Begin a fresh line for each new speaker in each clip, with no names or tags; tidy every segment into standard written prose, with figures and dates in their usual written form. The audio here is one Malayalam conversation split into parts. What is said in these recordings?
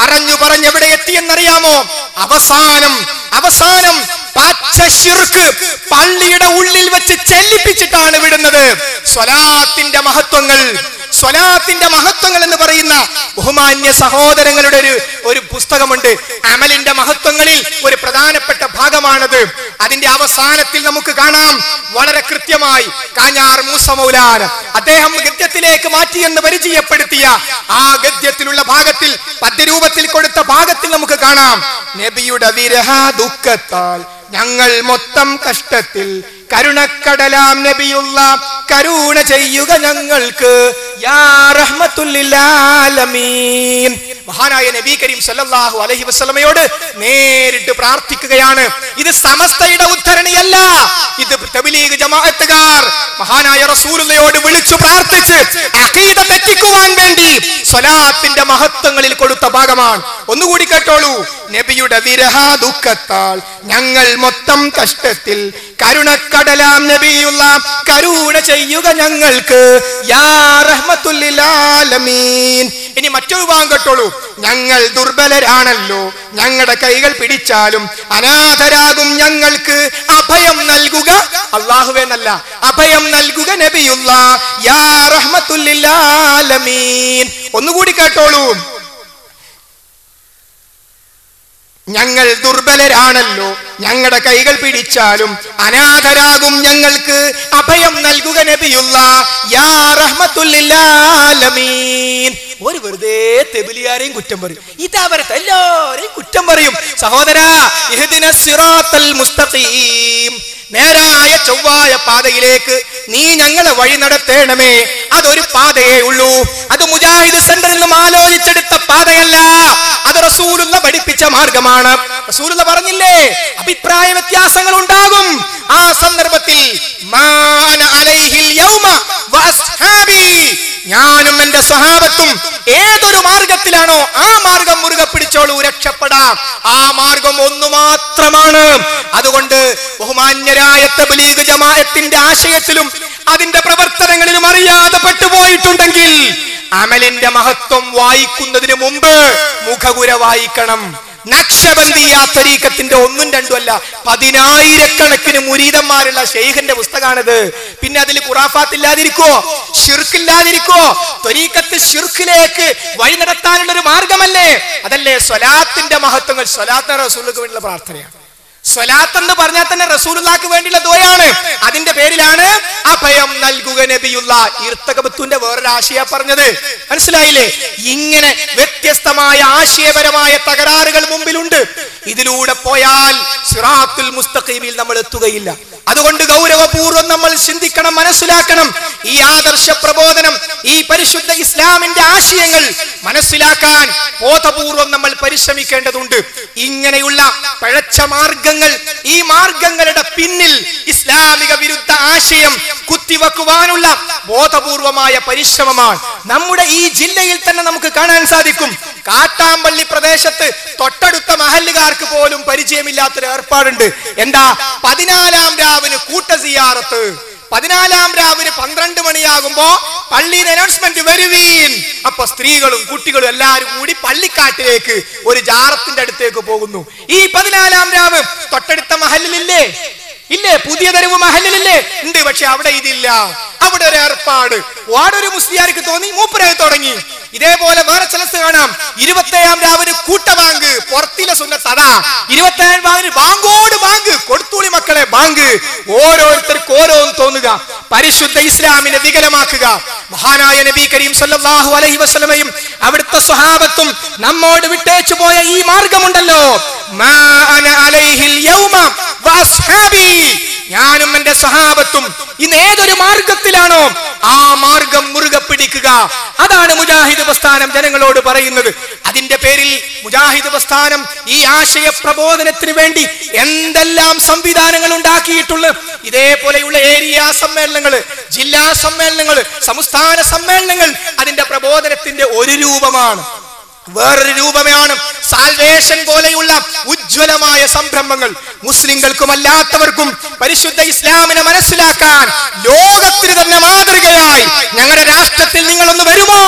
പറഞ്ഞു എവിടെ എത്തിയെന്നറിയാമോ? അവസാനം പച്ച ശിർക്ക് പള്ളിയുടെ ഉള്ളിൽ വെച്ച് ചെല്ലിപ്പിച്ചിട്ടാണ് വിടുന്നത്. സ്വലാത്തിന്റെ മഹത്വങ്ങൾ എന്ന് പറയുന്ന ബഹുമാന്യ സഹോദരങ്ങളുടെ ഒരു പുസ്തകമുണ്ട്. അമലിന്റെ മഹത്വങ്ങളിൽ ഒരു പ്രധാനപ്പെട്ട ഭാഗമാണത്. അതിന്റെ അവസാനത്തിൽ നമുക്ക് കാണാം വളരെ കൃത്യമായി കാഞ്ഞാർ മൂസ മൗലാന അദ്ദേഹം ഗദ്യത്തിലേക്ക് മാറ്റിയെന്ന് പരിചയപ്പെടുത്തിയ ആ ഗദ്യത്തിലുള്ള ഭാഗത്തിൽ പദ്യരൂപത്തിൽ കൊടുത്ത ഭാഗത്തിൽ നമുക്ക് കാണാം, നബിയുടെ വിരഹ ദുഃഖത്താൽ ഞങ്ങൾ മൊത്തം കഷ്ടത്തിൽ, കരുണക്കടലാം നബിയുള്ള കരുണ ചെയ്യുക ഞങ്ങൾക്ക്, യാ റഹ്മത്തുൽ ലിൽ ആലമീൻ. മഹാനായ നബി കരീം സല്ലല്ലാഹു അലൈഹി വസല്ലമയോട് നേരിട്ട് പ്രാർത്ഥിക്കുകയാണ്. ഇത് സമസ്തയുടെ ഉദ്ധരണിയല്ല, ഇത് തബ്ലീഗ് ജമാഅത്തുകാർ മഹാനായ റസൂലുള്ളയോട് വിളിച്ചു പ്രാർത്ഥിച്ച് അഖീദ തെറ്റിക്കുവാൻ വേണ്ടി സ്വലാത്തിന്റെ മഹത്വങ്ങളിൽ കൊടുത്ത ഭാഗമാണ്. ഒന്നുകൂടി കേട്ടോളൂ. നബിയുടെ വിരഹ ദുഃഖത്താൽ ഞങ്ങൾ മൊത്തം കഷ്ടത്തിൽ, കരുണക്കടലാം നബിയുള്ള കരുണ ചെയ്യുക ഞങ്ങൾക്ക്, യാ റഹ്മത്തുൽ ലിൽ ആലമീൻ. ഇനി മറ്റൊരു ഭാഗം കേട്ടോളൂ. ഞങ്ങൾ ദുർബലരാണല്ലോ, ഞങ്ങളുടെ കൈകൾ പിടിച്ചാലും അനാഥരാകും ഞങ്ങൾക്ക്, അഭയം നൽകുക അല്ലാഹുവേ എന്നല്ല, അഭയം നൽകുക നബിയുള്ള യാ റഹ്മത്തുൽ ലിൽ ആലമീൻ. ഒന്നുകൂടി കേട്ടോളൂ. ഞങ്ങൾ ദുർബലരാണല്ലോ, ഞങ്ങളുടെ കൈകൾ പിടിച്ചാലും അനാഥരാകും ഞങ്ങൾക്ക്, അഭയം നൽകുക നബിയുള്ള യാ റഹ്മത്തുൽ ലിൽ ആലമീൻ. ഒരു വെറുതെ തെബിലിയാരെയും കുറ്റം പറയും, ഇതവരത്തെ എല്ലാവരെയും കുറ്റം പറയും. സഹോദരാ, ഇഹ്ദിനസ് സിറാത്തൽ മുസ്തഖീം, നേരായ ചൊവ്വായ പാതയിലേക്ക് നീ ഞങ്ങളെ വഴി നടത്തേണമേ. അതൊരു പാതയേ ഉള്ളൂ. അത് മുജാഹിദ് സെന്ററിൽ നിന്നും ആലോചിച്ചെടുത്ത പാതയല്ല, അത് റസൂലുള്ള പഠിപ്പിച്ച മാർഗമാണ്. റസൂലുള്ള പറഞ്ഞില്ലേ, അഭിപ്രായ വ്യത്യാസങ്ങൾ ഉണ്ടാകും. ആ സന്ദർഭത്തിൽ മാന അലൈഹിൽ യൗമ വഅസ്ഹാബി, ഞാനും എന്റെ സ്വഹാബത്തും ഏതൊരു മാർഗത്തിലാണോ ആ മാർഗം മുറുകെ പിടിച്ചോളൂ, രക്ഷപ്പെടാം. ആ മാർഗം ഒന്നു മാത്രമാണ്. അതുകൊണ്ട് ബഹുമാന്യരായ തബ്ലീഗ് ജമാഅത്തിന്റെ ആശയത്തിലും അതിന്റെ പ്രവർത്തനങ്ങളിലും അറിയാതെ പെട്ടുപോയിട്ടുണ്ടെങ്കിൽ അമലിന്റെ മഹത്വം വായിക്കുന്നതിന് മുമ്പ് മുഖകുര വായിക്കണം. നക്ഷബന്ദിയ തരീഖത്തിന്റെ ഒന്നും രണ്ടും അല്ല, 10,000 മുരീദന്മാരുള്ള ഷെയ്ഖിന്റെ പുസ്തകമാണിത്. പിന്നെ അതിൽ ഖുറാഫാത്ത് ഇല്ലാതിരിക്കോ? ശിർക്കില്ലാതിരിക്കോ? തരീഖത്ത് ശിർക്കിലേക്ക് വഴി നടത്താനുള്ള ഒരു മാർഗമല്ലേ? അതല്ലേ സ്വലാത്തിന്റെ മഹത്വങ്ങൾ. സ്വലാത്ത് റസൂലുള്ളാഹിക്ക് വേണ്ടിയുള്ള പ്രാർത്ഥനയാണ്. സ്വലാത്ത് എന്ന് പറഞ്ഞാൽ തന്നെ റസൂലുള്ളാഹിക്ക് വേണ്ടിയുള്ള ദുആയാണ്. അതിന്റെ പേരിലാണ് അഭയം നൽകുക നബിയുള്ള. ഇർത്തഖബത്തുന്റെ വേറൊരു ആശയ പറഞ്ഞത്, മനസ്സിലായില്ലേ? ഇങ്ങനെ വ്യത്യസ്തമായ ആശയപരമായ തകരാറുകൾ മുമ്പിലുണ്ട്. ഇതിലൂടെ പോയാൽ സിറാത്തുൽ മുസ്തഖീമിൽ നമ്മൾ എത്തുകയില്ല. അതുകൊണ്ട് ഗൗരവപൂർവ്വം നമ്മൾ ചിന്തിക്കണം, മനസ്സിലാക്കണം. ഈ ആദർശ പ്രബോധനം, ഈ പരിശുദ്ധ ഇസ്ലാമിന്റെ ആശയങ്ങൾ മനസ്സിലാക്കാൻ ബോധപൂർവം നമ്മൾ പരിശ്രമിക്കേണ്ടതുണ്ട്. ഇങ്ങനെയുള്ള പഴച്ച മാർഗങ്ങൾ, ഈ മാർഗങ്ങളുടെ പിന്നിൽ ഇസ്ലാമിക വിരുദ്ധ ആശയം കുത്തിവെക്കുവാനുള്ള ബോധപൂർവമായ പരിശ്രമമാണ്. നമ്മുടെ ഈ ജില്ലയിൽ തന്നെ നമുക്ക് കാണാൻ സാധിക്കും. കാട്ടാമ്പള്ളി പ്രദേശത്ത് തൊട്ടടുത്ത മഹല്ലുകാർക്ക് പോലും പരിചയമില്ലാത്തൊരു ഏർപ്പാടുണ്ട്. എന്താ? 14-ാം രാവിന് കൂട്ട സിയാറത്ത്. 14-ാം രാവിന് 12 മണിയാകുമ്പോ പള്ളിയിൽ അനൗൺസ്മെന്റ്, വരുവീൻ. അപ്പൊ സ്ത്രീകളും കുട്ടികളും എല്ലാവരും കൂടി പള്ളിക്കാട്ടിലേക്ക് ഒരു ജാറത്തിന്റെ അടുത്തേക്ക് പോകുന്നു. ഈ 14-ാം രാവ് തൊട്ടടുത്ത മഹല്ലിലില്ലേ? ഇല്ലേ? പുതിയ തെരുവ് മഹല്ലിലില്ലേ? ഉണ്ട്. പക്ഷെ അവിടെ ഇതില്ല. അവിടെ ഒരു ഏർപ്പാട് വാടൊരു മുസ്ലിയാർക്ക് തോന്നി, മൂപ്പരായി തുടങ്ങി. ഇതേപോലെ വേറെ സ്ഥലത്ത് കാണാം. 27-ാം രാവിന് കൂട്ടബാങ്ക്, പുറത്തിലെ സുന്നത്ത് അതാ. 27-ാം രാവിന് ബാങ്കോട് ബാങ്ക്, കൊടുത്തൂളി മക്കളെ ബാങ്ക്. ഓരോരുത്തർക്ക് ഓരോന്ന് തോന്നുക, പരിശുദ്ധ ഇസ്ലാമിനെ വികലമാക്കുക. മഹാനായ നബി കരീം സല്ലല്ലാഹു അലൈഹി വസല്ലമയും അവിടുത്തെ സ്വഹാബത്തും നമ്മോട് വിട്ടേച്ചു പോയ ഈ മാർഗമുണ്ടല്ലോ, മാ അന അലൈഹിൽ യൗമ വഅസ്ഹാബി, ഞാനും എന്റെ സ്വഹാബത്തും ഇന്ന് ഏതൊരു മാർഗത്തിലാണോ ആ മാർഗം മുറുകെ പിടിക്കുക. അതാണ് മുജാഹിദ് പ്രസ്ഥാനം ജനങ്ങളോട് പറയുന്നത്. അതിന്റെ പേരിൽ മുജാഹിദ് പ്രസ്ഥാനം ഈ ആശയ പ്രബോധനത്തിന് വേണ്ടി എന്തെല്ലാം സംവിധാനങ്ങൾ ഉണ്ടാക്കിയിട്ടുള്ളത്. ഇതേപോലെയുള്ള ഏരിയ സമ്മേളനങ്ങൾ, ജില്ലാ സമ്മേളനങ്ങൾ, സംസ്ഥാന സമ്മേളനങ്ങൾ അതിന്റെ പ്രബോധനത്തിന്റെ ഒരു രൂപമാണ്. വേറൊരു രൂപമാണ് സാൽവേഷൻ പോലെയുള്ള ഉജ്ജ്വലമായ സംരംഭങ്ങൾ. മുസ്ലിങ്ങൾക്കും അല്ലാത്തവർക്കും പരിശുദ്ധ ഇസ്ലാമിനെ മനസ്സിലാക്കാൻ ലോകത്തിന് തന്നെ മാതൃകയായി ഞങ്ങളുടെ രാഷ്ട്രത്തിൽ നിങ്ങളൊന്ന് വരുമോ,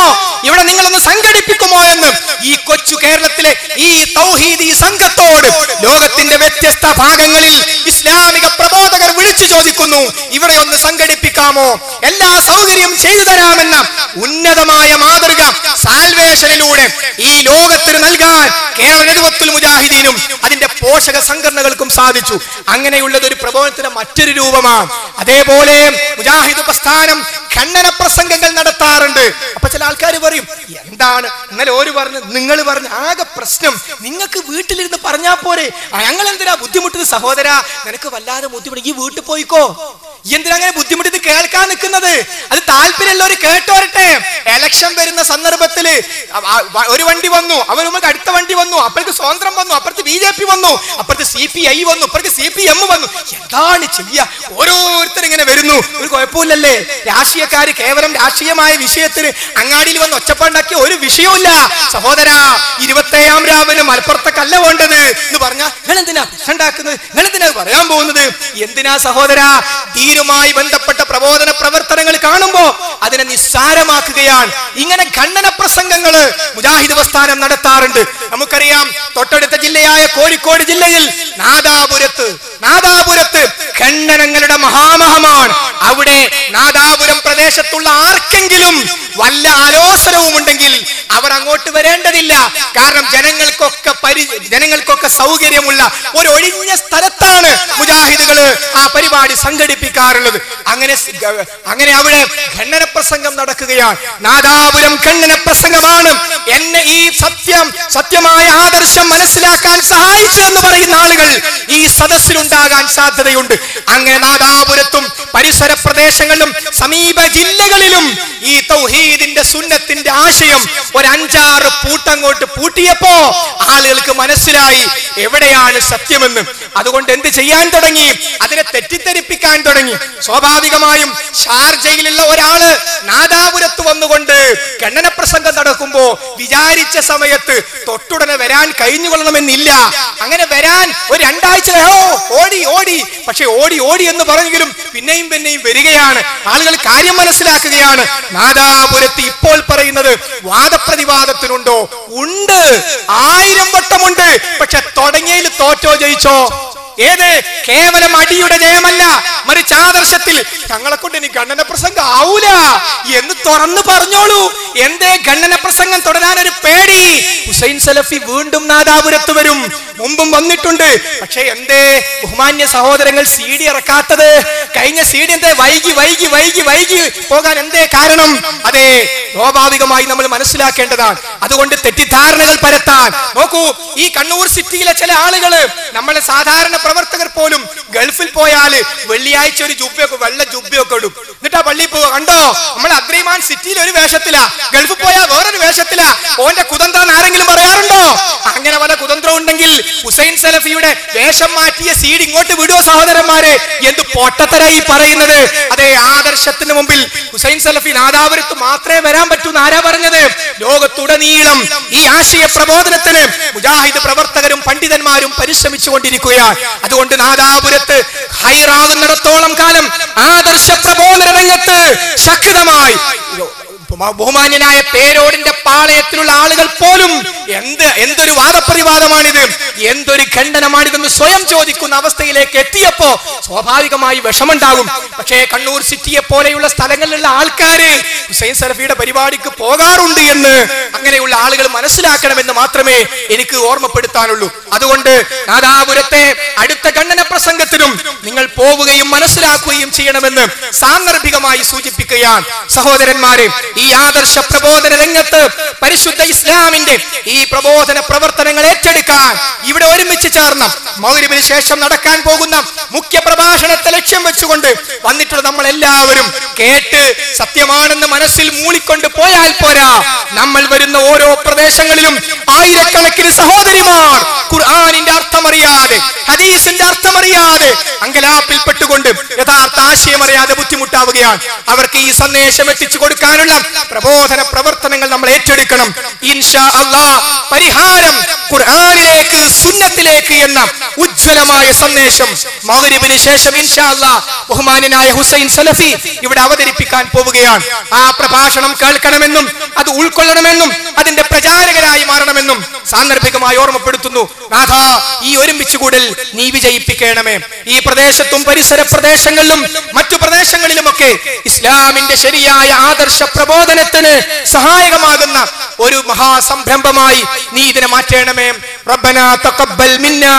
ഇവിടെ നിങ്ങളൊന്ന് സംഘടിപ്പിക്കുമോ എന്ന് ഈ കൊച്ചു കേരളത്തിലെ ഈ തൗഹീദി സംഘത്തോട് ലോകത്തിന്റെ വ്യത്യസ്ത ഭാഗങ്ങളിൽ ഇസ്ലാമിക പ്രബോധകർ വിളിച്ചു ചോദിക്കുന്നു, ഇവിടെ ഒന്ന് സംഘടിപ്പിക്കാമോ, എല്ലാ സൗകര്യം ചെയ്തു തരാമെന്ന ഉന്നതമായ മാതൃക സാൽവേഷനിലൂടെ ഈ ലോകത്തിന് നൽകാൻ കേരള നദ്വത്തുൽ മുജാഹിദീനും അതിന്റെ പോഷക സംഘടനകൾക്കും സാധിച്ചു. അങ്ങനെയുള്ളത് ഒരു പ്രബോധനത്തിന്റെ മറ്റൊരു രൂപമാണ്. അതേപോലെ മുജാഹിദ് പ്രസ്ഥാനം ഖണ്ഡന പ്രസംഗങ്ങൾ നടത്താറുണ്ട്. അപ്പൊ ചില ആൾക്കാർ പറയും, എന്താണ് ഇന്നലെ ഓര് പറഞ്ഞു, നിങ്ങൾ പറഞ്ഞു, ആകെ പ്രശ്നം നിങ്ങൾക്ക് വീട്ടിലിരുന്ന് പറഞ്ഞാ പോരെ, ഞങ്ങൾ എന്തിനാ ബുദ്ധിമുട്ടുന്നത്? സഹോദര, നിനക്ക് വല്ലാതെ ബുദ്ധിമുട്ട്, ഈ വീട്ടിൽ പോയിക്കോ, എന്തിനാ അങ്ങനെ ബുദ്ധിമുട്ട് കേൾക്കാൻ നിൽക്കുന്നത്? അത് താല്പര്യമുള്ളവർ കേട്ടോരട്ടെ. എലക്ഷൻ വരുന്ന സന്ദർഭത്തില് ഒരു വണ്ടി വന്നു, അവർ നമുക്ക് അടുത്ത വണ്ടി വന്നു, അപ്പുറത്ത് സ്വതന്ത്രം വന്നു, അപ്പുറത്ത് BJP വന്നു, അപ്പുറത്ത് CPI വന്നു, അപ്പുറത്ത് CPM വന്നു. എന്താണ് ചെയ്യുക? ഓരോരുത്തർ ഇങ്ങനെ വരുന്നു, ഒരു കുഴപ്പമില്ലല്ലേ? രാഷ്ട്രീയക്കാര് കേവലം രാഷ്ട്രീയമായ വിഷയത്തിന് അങ്ങാടിയിൽ വന്ന് ഒച്ചപ്പാണ്ടാക്കിയ ഒരു വിഷയമില്ല. സഹോദര, 27ാം രാവിലെ മലപ്പുറത്തേക്കല്ല വേണ്ടത് എന്ന് പറഞ്ഞാൽ നിങ്ങൾ എന്തിനാ പ്രശ്നമുണ്ടാക്കുന്നത്? നിങ്ങൾ എന്തിനാ പറയാൻ പോകുന്നത്? എന്തിനാ സഹോദര? ദീനുമായി ബന്ധപ്പെട്ട പ്രബോധന പ്രവർത്തനങ്ങൾ കാണുമ്പോ അതിനെ നിസ്സാരമാക്കുകയാണ്. ഇങ്ങനെ ഖണ്ഡന പ്രസംഗങ്ങള് മുജാഹിദ് പ്രസ്ഥാനം നടത്താറുണ്ട്. നമുക്കറിയാം, തൊട്ടടുത്ത ജില്ലയായ കോഴിക്കോട് ജില്ലയിൽ നാദാപുരത്ത് ഖണ്ഡനങ്ങളുടെ മഹാമഹമാണ്. അവിടെ നാദാപുരം പ്രദേശത്തുള്ള ആർക്കെങ്കിലും വല്ല ആലോചനവും ഉണ്ടെങ്കിൽ അവർ അങ്ങോട്ട് വരേണ്ടതില്ല. കാരണം ജനങ്ങൾക്കൊക്കെ സൗകര്യമുള്ള ഒരു ഒഴിഞ്ഞ സ്ഥലത്താണ് മുജാഹിദുകള് ആ പരിപാടി സംഘടിപ്പിക്കാറുള്ളത്. അങ്ങനെ അവിടെ ഖണ്ഡന പ്രസംഗം നടക്കുകയാണ്. നാദാപുരം ഖണ്ഡന പ്രസംഗമാണ് എന്നെ ഈ സത്യമായ ആദർശം മനസ്സിലാക്കാൻ സഹായിച്ചു എന്ന് പറയുന്ന ആളുകൾ ഈ സദസ്സിലുണ്ടാകാൻ സാധ്യതയുണ്ട്. അങ്ങനെ നാദാപുരത്തും പരിസര പ്രദേശങ്ങളിലും സമീപ ജില്ലകളിലും ഈ തൗഹീദിന്റെ സുന്നത്തിന്റെ ആശയം ഒരു 5-6 പൂട്ടങ്ങോട്ട് പൂട്ടിയപ്പോ ആളുകൾക്ക് മനസ്സിലായി എവിടെയാണ് സത്യമെന്ന്. അതുകൊണ്ട് എന്ത് ചെയ്യാൻ തുടങ്ങി? അതിനെ തെറ്റിദ്ധരിപ്പിക്കാൻ തുടങ്ങി. സ്വാഭാവികമായും ഷാർജയിലുള്ള ഒരാള് നാദാപുരത്ത് വന്നുകൊണ്ട് ഖണ്ഡന പ്രസംഗം നടക്കുമ്പോ വിചാരിച്ച സമയത്ത് തൊട്ടുടനെ വരാൻ കഴിഞ്ഞുകൊള്ളണമെന്നില്ല. അങ്ങനെ വരാൻ ഒരു 2 ആഴ്ച ഓടി പക്ഷെ ഓടി എന്ന് പറഞ്ഞെങ്കിലും പിന്നെയും വരികയാണ്. ആളുകൾ കാര്യം മനസ്സിലാക്കുകയാണ്. നാദാപുരത്ത് ഇപ്പോൾ പറയുന്നത് വാദപ്രതിവാദത്തിനുണ്ടോ? ഉണ്ട്, 1000 വട്ടമുണ്ട്. പക്ഷെ തുടങ്ങിയതിൽ തോറ്റോ ജയിച്ചോ? ഏത്? കേവലം അടിയുടെ ജയമല്ല, മറിച്ച് ആദർശത്തിൽ ഞങ്ങളെ കൊണ്ട് ഇനി ഖണ്ഡന പ്രസംഗം ആവൂല എന്ന് തുറന്നു പറഞ്ഞോളൂ. എന്തേ ഖണ്ഡന പ്രസംഗം തുടരാൻ ഒരു പേടി? ഹുസൈൻ സലഫി വീണ്ടും നാദാപുരത്ത് വരും, മുമ്പും വന്നിട്ടുണ്ട്. പക്ഷെ എന്തേ ബഹുമാന്യ സഹോദരങ്ങൾ CD ഇറക്കാത്തത്? കഴിഞ്ഞ CD എന്തേ വൈകി പോകാൻ എന്തേ കാരണം? അതെ, സ്വാഭാവികമായി നമ്മൾ മനസ്സിലാക്കേണ്ടതാണ്. അതുകൊണ്ട് തെറ്റിദ്ധാരണകൾ പരത്താൻ നോക്കൂ. ഈ കണ്ണൂർ സിറ്റിയിലെ ചില ആളുകള്, നമ്മളെ സാധാരണ പ്രവർത്തകർ പോലും ഗൾഫിൽ പോയാല് വെള്ളിയാഴ്ച ഒരു വെള്ള ജുബ്ബയൊക്കെ ഇടും. എന്നിട്ട് ആ പള്ളിയിൽ പോവുക. കണ്ടോ, നമ്മൾ അഗ്രിമാൻ സിറ്റിയിൽ ഒരു വേഷത്തിലാ, ഗൾഫിൽ പോയാൽ വേറൊരു വേഷത്തിലാ. ഓന്റെ കുതന്ത്രം ആരെങ്കിലും പറയാറുണ്ടോ? അങ്ങനെ വല്ല കുതന്ത്രം ഉണ്ടെങ്കിൽ ഹുസൈൻ സലഫിയുടെ വേഷം മാറ്റിയ CD ഇങ്ങോട്ട് വിടുവോ സഹോദരന്മാരെ? എന്ത് പൊട്ടത്തരായി പറയുന്നത്? അതെ, ആദർശത്തിന് മുമ്പിൽ ഹുസൈൻ സലഫി നാദാപുരത്ത് മാത്രമേ വരാൻ പറ്റൂ എന്ന് ആരാ പറഞ്ഞത്? ലോകത്തുടനീളം ഈ ആശയ പ്രബോധനത്തിന് മുജാഹിദ് പ്രവർത്തകരും പണ്ഡിതന്മാരും പരിശ്രമിച്ചുകൊണ്ടിരിക്കുകയാണ്. അതുകൊണ്ട് നാദാപുരത്ത് ഹൈറാകുന്നിടത്തോളം കാലം ആദർശ പ്രബോധന രംഗത്ത് ശക്തമായി ബഹുമാന്യനായ പേരോടിന്റെ പാളയത്തിലുള്ള ആളുകൾ പോലും എന്തൊരു വാദപ്രതിവാദമാണിത്, എന്തൊരു ഖണ്ഡനമാണിതെന്ന് സ്വയം ചോദിക്കുന്ന അവസ്ഥയിലേക്ക് എത്തിയപ്പോ സ്വാഭാവികമായി വിഷമുണ്ടാകും. പക്ഷേ കണ്ണൂർ സിറ്റിയെ പോലെയുള്ള സ്ഥലങ്ങളിലുള്ള ആൾക്കാര് ഹുസൈൻ സലഫിയുടെ പരിപാടിക്ക് പോകാറുണ്ട് എന്ന് അങ്ങനെയുള്ള ആളുകൾ മനസ്സിലാക്കണമെന്ന് മാത്രമേ എനിക്ക് ഓർമ്മപ്പെടുത്താനുള്ളൂ. അതുകൊണ്ട് നാദാപുരത്തെ അടുത്ത ഖണ്ഡന പ്രസംഗത്തിനും നിങ്ങൾ പോവുകയും മനസ്സിലാക്കുകയും ചെയ്യണമെന്ന് സാന്ദർഭികമായി സൂചിപ്പിക്കുകയാണ്. സഹോദരന്മാരെ, ഈ ആദർശ പ്രബോധന രംഗത്ത് പരിശുദ്ധ ഇസ്ലാമിന്റെ ഈ പ്രബോധന പ്രവർത്തനങ്ങൾ ഏറ്റെടുക്കാൻ ഇവിടെ ഒരുമിച്ച് ചേർന്ന മഗ്‌രിബിന് ശേഷം നടക്കാൻ പോകുന്ന മുഖ്യ പ്രഭാഷണത്തെ ലക്ഷ്യം വെച്ചുകൊണ്ട് വന്നിട്ടുള്ള നമ്മൾ എല്ലാവരും കേട്ട് സത്യമാണെന്ന് മനസ്സിൽ മൂളിക്കൊണ്ട് പോയാൽ പോരാ. നമ്മൾ വരുന്ന ഓരോ പ്രദേശങ്ങളിലും ആയിരക്കണക്കിന് സഹോദരിമാർ ഖുർആനിന്റെ അർത്ഥമറിയാതെ, ഹദീസിന്റെ അർത്ഥമറിയാതെ അങ്കലാപ്പിൽപ്പെട്ടുകൊണ്ട് യഥാർത്ഥ ആശയമറിയാതെ ബുദ്ധിമുട്ടാവുകയാണ്. അവർക്ക് ഈ സന്ദേശം എത്തിച്ചു കൊടുക്കാനുള്ള പ്രബോധന പ്രവർത്തനങ്ങൾ നമ്മൾ ഏറ്റെടുക്കണം. ഇൻഷാ അല്ലാഹ് പരിഹാരം പരിഹാരം ഖുർആനിലേക്ക്, സുന്നത്തിലേക്ക് എന്ന ഉജ്ജ്വലമായ സന്ദേശം മഗ്രിബിന് ശേഷം ഇൻഷാ അല്ലാഹ് ബഹുമാന്യനായ ഹുസൈൻ സലഫി ഇവിടെ അവതരിപ്പിക്കാൻ പോവുകയാണ്. ആ പ്രഭാഷണം കേൾക്കണമെന്നും അത് ഉൾക്കൊള്ളണമെന്നും അതിന്റെ പ്രചാരകരായി മാറണമെന്നും സാന്ദർഭികമായി ഓർമ്മപ്പെടുത്തുന്നു. നാഥ, ഈ ഒരുമിച്ച് കൂടൽ നീ വിജയിപ്പിക്കണമേ. ഈ പ്രദേശത്തും പരിസര പ്രദേശങ്ങളിലും മറ്റു പ്രദേശങ്ങളിലുമൊക്കെ ഇസ്ലാമിന്റെ ശരിയായ ആദർശ പ്രബോധനത്തിന് സഹായകമാകുന്ന ഒരു മഹാസംരംഭമായി നീ ഇതിനെ മാറ്റണമേ. റബ്ബനാ തഖബ്ബൽ മിന്നാ